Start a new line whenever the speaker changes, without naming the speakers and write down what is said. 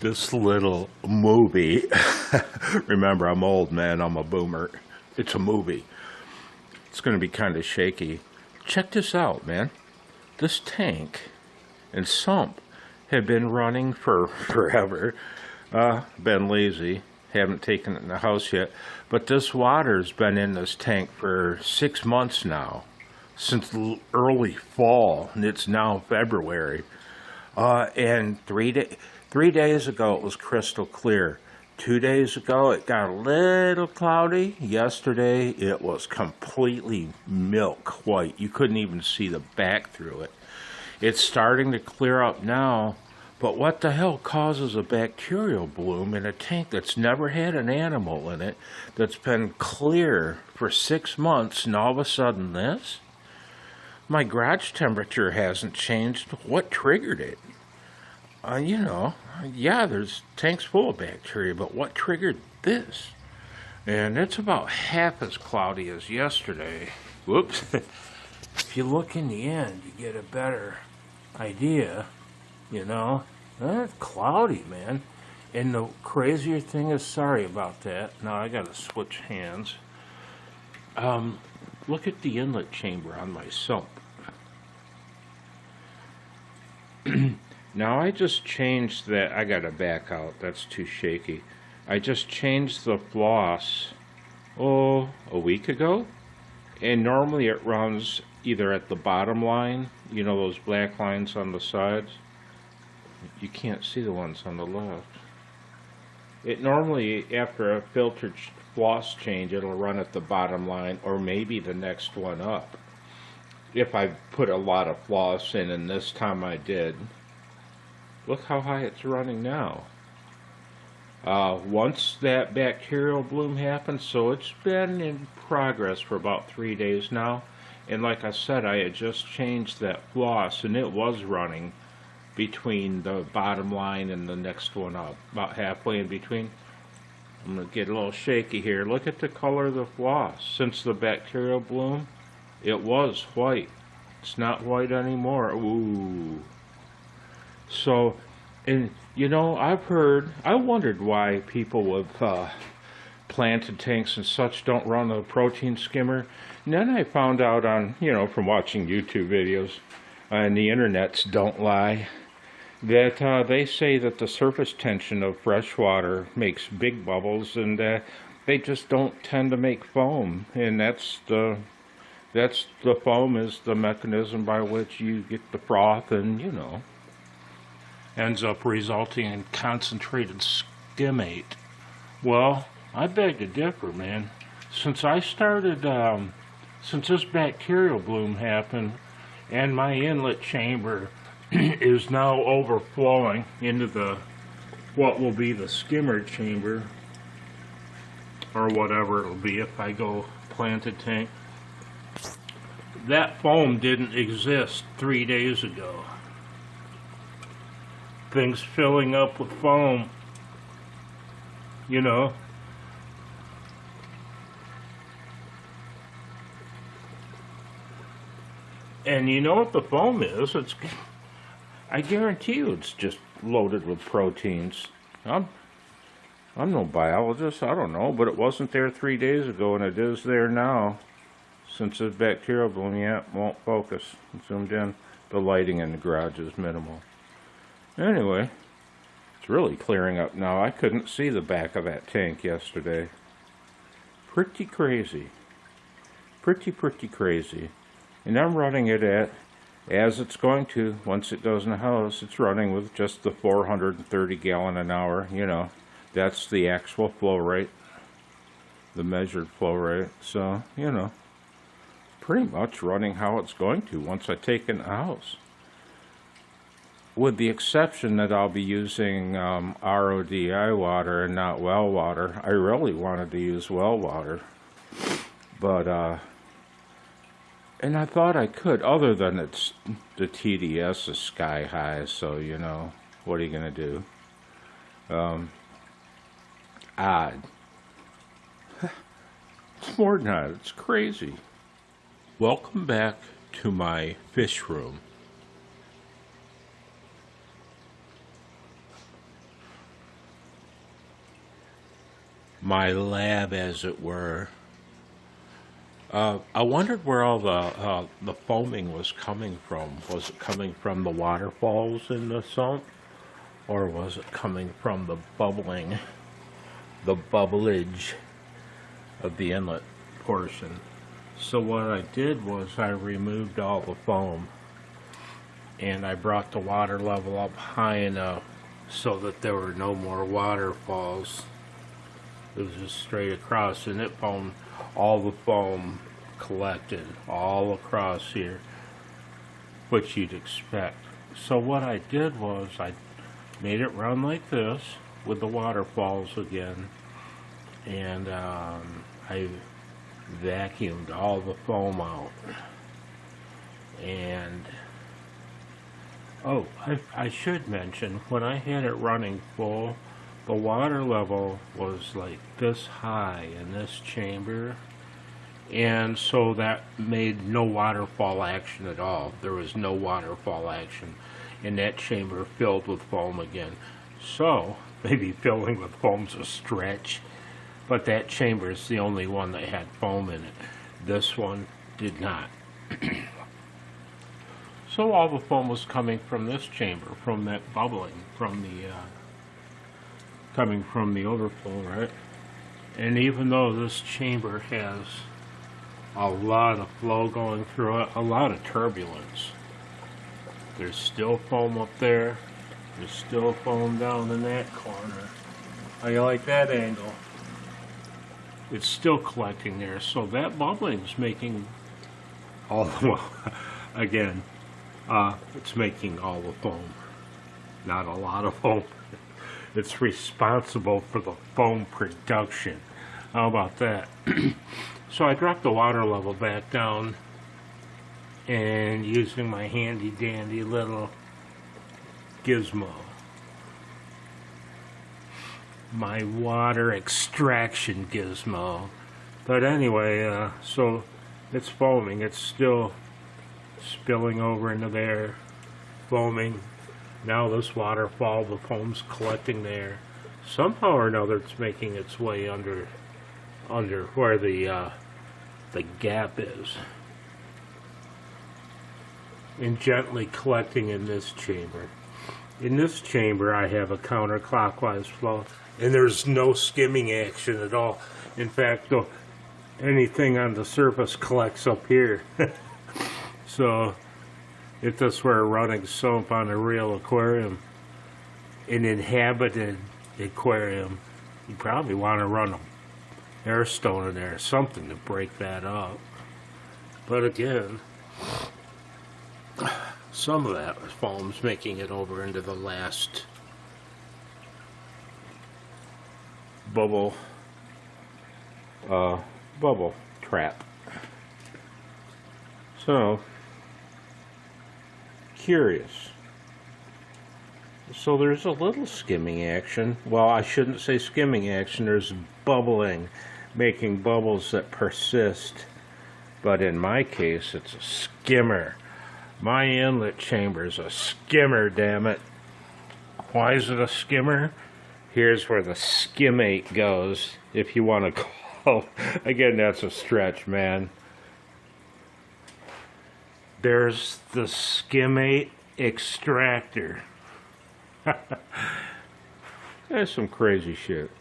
This little movie, remember I'm old, man, I'm a boomer. It's a movie. It's going to be kind of shaky. Check this out, man. This tank and sump have been running for forever. Been lazy. Haven't taken it in the house yet. But this water's been in this tank for 6 months now. Since early fall, and it's now February. And 3 days ago it was crystal clear. 2 days ago it got a little cloudy. Yesterday it was completely milk white. You couldn't even see the back through it. It's starting to clear up now, but what the hell causes a bacterial bloom in a tank that's never had an animal in it, that's been clear for 6 months, and all of a sudden this? My garage temperature hasn't changed. What triggered it? Yeah, there's tanks full of bacteria, but what triggered this? And it's about half as cloudy as yesterday. Whoops. If you look in the end, you get a better idea, It's cloudy, man. And the crazier thing is, sorry about that. Now I gotta switch hands. Look at the inlet chamber on my sump. Now I just changed that. I gotta back out. That's too shaky. I just changed the floss, a week ago. And normally it runs either at the bottom line, those black lines on the sides. You can't see the ones on the left. It normally, after a filtered floss change, it'll run at the bottom line or maybe the next one up. If I put a lot of floss in, and this time I did. Look how high it's running now. Once that bacterial bloom happened, so it's been in progress for about 3 days now. And like I said, I had just changed that floss, and it was running between the bottom line and the next one up, about halfway in between. I'm going to get a little shaky here. Look at the color of the floss. Since the bacterial bloom, it was white. It's not white anymore. Ooh. So, and I wondered why people with planted tanks and such don't run a protein skimmer. And then I found out from watching YouTube videos, and the internets don't lie, that they say that the surface tension of fresh water makes big bubbles, and they just don't tend to make foam. And that's the foam is the mechanism by which you get the froth, and ends up resulting in concentrated skimmate. Well, I beg to differ, man. Since this bacterial bloom happened, and my inlet chamber is now overflowing into what will be the skimmer chamber, or whatever it'll be if I go planted tank. That foam didn't exist 3 days ago. Things filling up with foam, And you know what the foam is? I guarantee you it's just loaded with proteins. I'm no biologist, I don't know, but it wasn't there 3 days ago, and it is there now. Since the bacterial bloom, won't focus. Zoomed in. The lighting in the garage is minimal. Anyway, it's really clearing up now. I couldn't see the back of that tank yesterday. Pretty crazy. Pretty crazy. And I'm running it at, as it's going to, once it goes in the house, it's running with just the 430 gallon an hour. That's the actual flow rate, the measured flow rate. So, pretty much running how it's going to once I take it in the house. With the exception that I'll be using RODI water and not well water. I really wanted to use well water, but and I thought I could, other than it's the TDS is sky high, so what are you gonna do? Odd. It's more than that. It's crazy. Welcome back to my fish room. my lab, as it were. I wondered where all the foaming was coming from. Was it coming from the waterfalls in the sump, or was it coming from the bubbling, the bubblage of the inlet portion? So what I did was I removed all the foam, and I brought the water level up high enough so that there were no more waterfalls. It was just straight across, and it foamed. All the foam collected all across here, which you'd expect. So what I did was I made it run like this with the waterfalls again, and I vacuumed all the foam out. And oh, I should mention, when I had it running full, the water level was like this high in this chamber, and so that made no waterfall action at all. There was no waterfall action, and that chamber filled with foam again. So maybe filling with foam's a stretch, but that chamber is the only one that had foam in it. This one did not. So all the foam was coming from this chamber, from that bubbling, from the coming from the overflow, right? And even though this chamber has a lot of flow going through it, a lot of turbulence, there's still foam up there. There's still foam down in that corner. How you like that angle? It's still collecting there, so that bubbling's making all the, well, again, it's making all the foam, not a lot of foam. It's responsible for the foam production. How about that? So I dropped the water level back down, and using my handy dandy little gizmo, my water extraction gizmo. But anyway, so it's foaming. It's still spilling over into there, foaming. Now this waterfall, the foam's collecting there. Somehow or another, it's making its way under where the gap is, and gently collecting in this chamber. In this chamber, I have a counterclockwise flow, and there's no skimming action at all. In fact, anything on the surface collects up here. So if this were a running sump on a real aquarium, an inhabited aquarium, you probably want to run a air stone in there or something to break that up. But again, some of that foam's making it over into the last bubble trap. So curious. So there's a little skimming action. Well, I shouldn't say skimming action. There's bubbling, making bubbles that persist. But in my case, it's a skimmer. My inlet chamber is a skimmer, damn it. Why is it a skimmer? Here's where the skimmate goes, if you want to call. Again, that's a stretch, man. There's the skimmate extractor. That's some crazy shit.